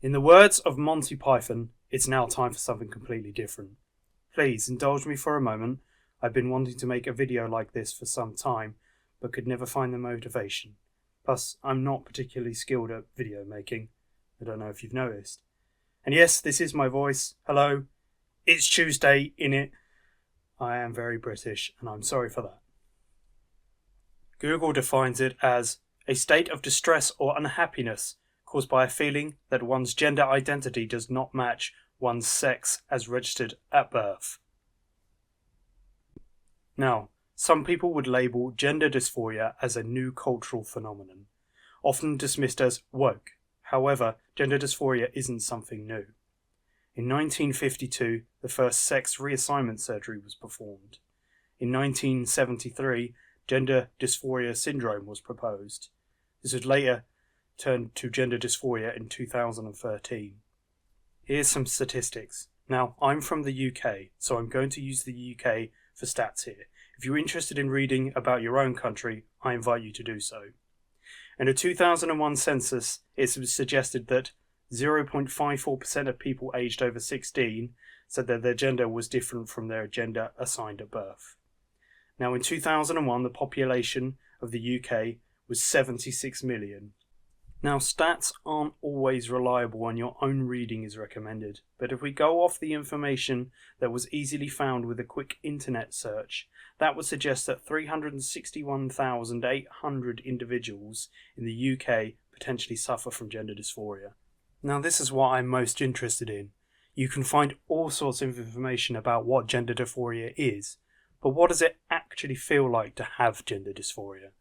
In the words of Monty Python, it's now time for something completely different. Please indulge me for a moment. I've been wanting to make a video like this for some time, but could never find the motivation. Plus, I'm not particularly skilled at video making. I don't know if you've noticed. And yes, this is my voice. Hello. It's Tuesday, innit? I am very British, and I'm sorry for that. Google defines it as a state of distress or unhappiness caused by a feeling that one's gender identity does not match one's sex as registered at birth. Now, some people would label gender dysphoria as a new cultural phenomenon, often dismissed as woke. However, gender dysphoria isn't something new. In 1952, the first sex reassignment surgery was performed. In 1973, gender dysphoria syndrome was proposed. This would later turned to gender dysphoria in 2013. Here's some statistics. Now, I'm from the UK, so I'm going to use the UK for stats here. If you're interested in reading about your own country, I invite you to do so. In a 2001 census, it was suggested that 0.54% of people aged over 16 said that their gender was different from their gender assigned at birth. Now, in 2001, the population of the UK was 76 million. Now, stats aren't always reliable and your own reading is recommended, but if we go off the information that was easily found with a quick internet search, that would suggest that 361,800 individuals in the UK potentially suffer from gender dysphoria. Now, this is what I'm most interested in. You can find all sorts of information about what gender dysphoria is, but what does it actually feel like to have gender dysphoria?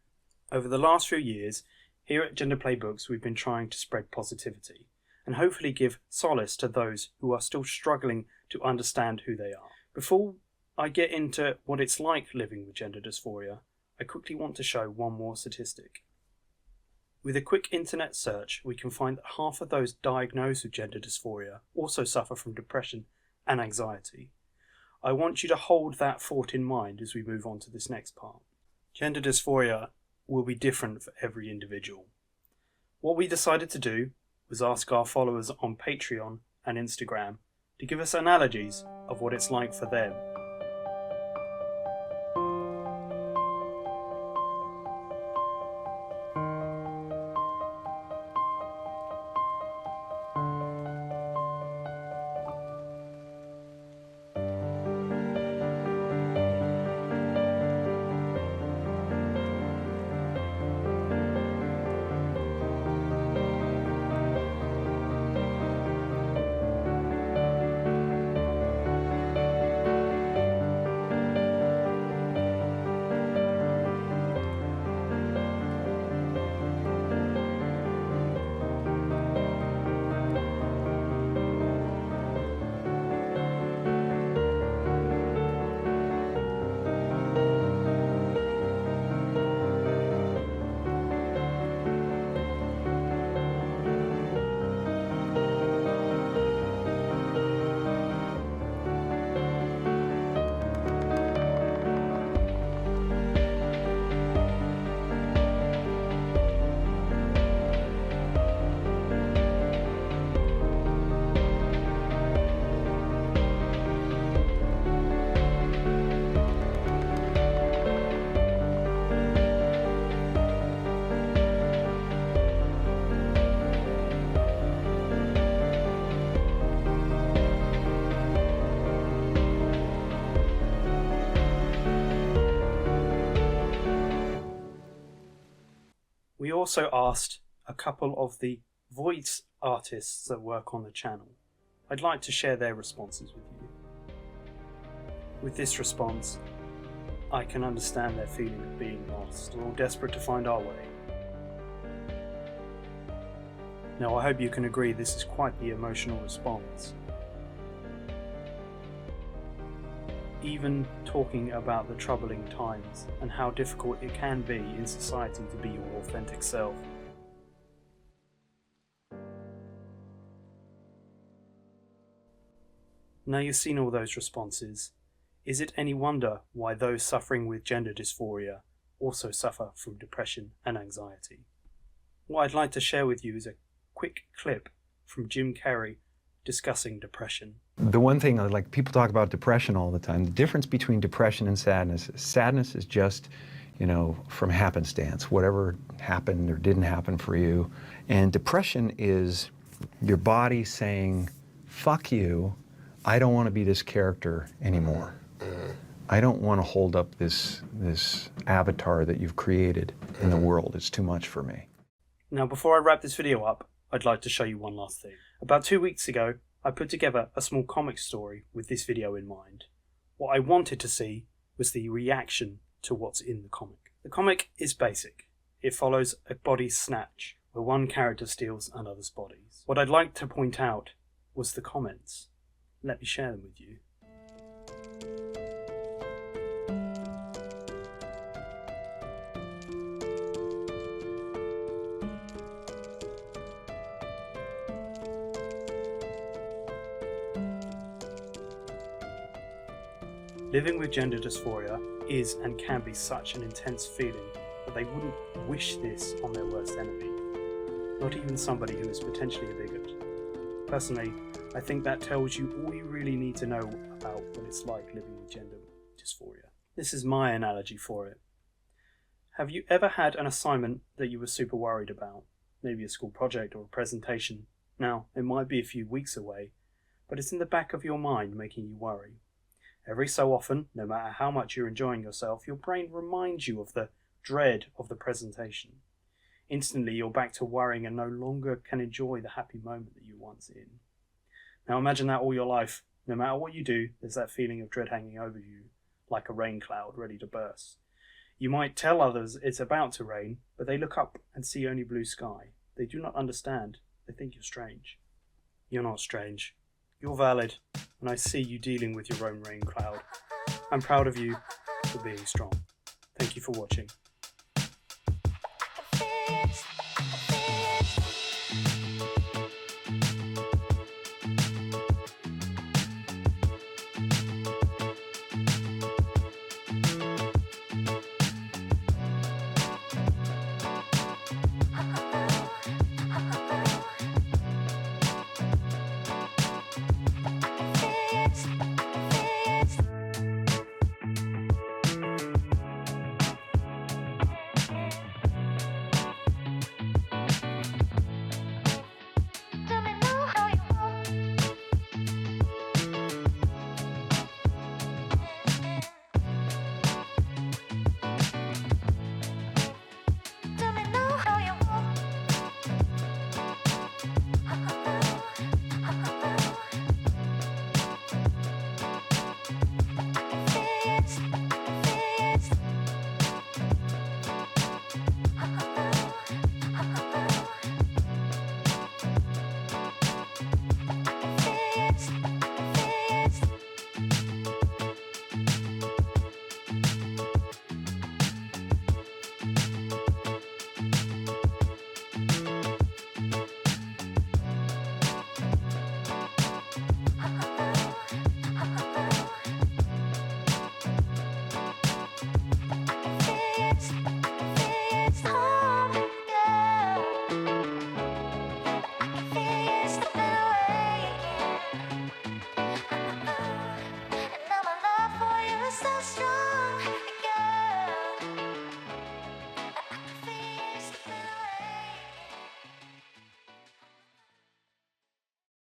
Over the last few years, here at Gender Playbooks, we've been trying to spread positivity and hopefully give solace to those who are still struggling to understand who they are. Before I get into what it's like living with gender dysphoria, I quickly want to show one more statistic. With a quick internet search, we can find that half of those diagnosed with gender dysphoria also suffer from depression and anxiety. I want you to hold that thought in mind as we move on to this next part. Gender dysphoria will be different for every individual. What we decided to do was ask our followers on Patreon and Instagram to give us analogies of what it's like for them. We also asked a couple of the voice artists that work on the channel. I'd like to share their responses with you. With this response, I can understand their feeling of being lost. We're all desperate to find our way. Now, I hope you can agree this is quite the emotional response. Even talking about the troubling times and how difficult it can be in society to be your authentic self. Now you've seen all those responses, Is it any wonder why those suffering with gender dysphoria also suffer from depression and anxiety? What I'd like to share with you is a quick clip from Jim Carrey discussing depression. The one thing, like, people talk about depression all the time. The difference between depression and sadness is just, from happenstance, whatever happened or didn't happen for you. And depression is your body saying, fuck you, I don't want to be this character anymore. I don't want to hold up this avatar that you've created in the world. It's too much for me. Now, before I wrap this video up, I'd like to show you one last thing. About 2 weeks ago, I put together a small comic story with this video in mind. What I wanted to see was the reaction to what's in the comic. The comic is basic. It follows a body snatch, where one character steals another's bodies. What I'd like to point out was the comments. Let me share them with you. Living with gender dysphoria is and can be such an intense feeling that they wouldn't wish this on their worst enemy, not even somebody who is potentially a bigot. Personally, I think that tells you all you really need to know about what it's like living with gender dysphoria. This is my analogy for it. Have you ever had an assignment that you were super worried about? Maybe a school project or a presentation. Now, it might be a few weeks away, but it's in the back of your mind making you worry. Every so often, no matter how much you're enjoying yourself, your brain reminds you of the dread of the presentation. Instantly, you're back to worrying and no longer can enjoy the happy moment that you were once in. Now imagine that all your life. No matter what you do, there's that feeling of dread hanging over you, like a rain cloud ready to burst. You might tell others it's about to rain, but they look up and see only blue sky. They do not understand. They think you're strange. You're not strange. You're valid, and I see you dealing with your own rain cloud. I'm proud of you for being strong. Thank you for watching.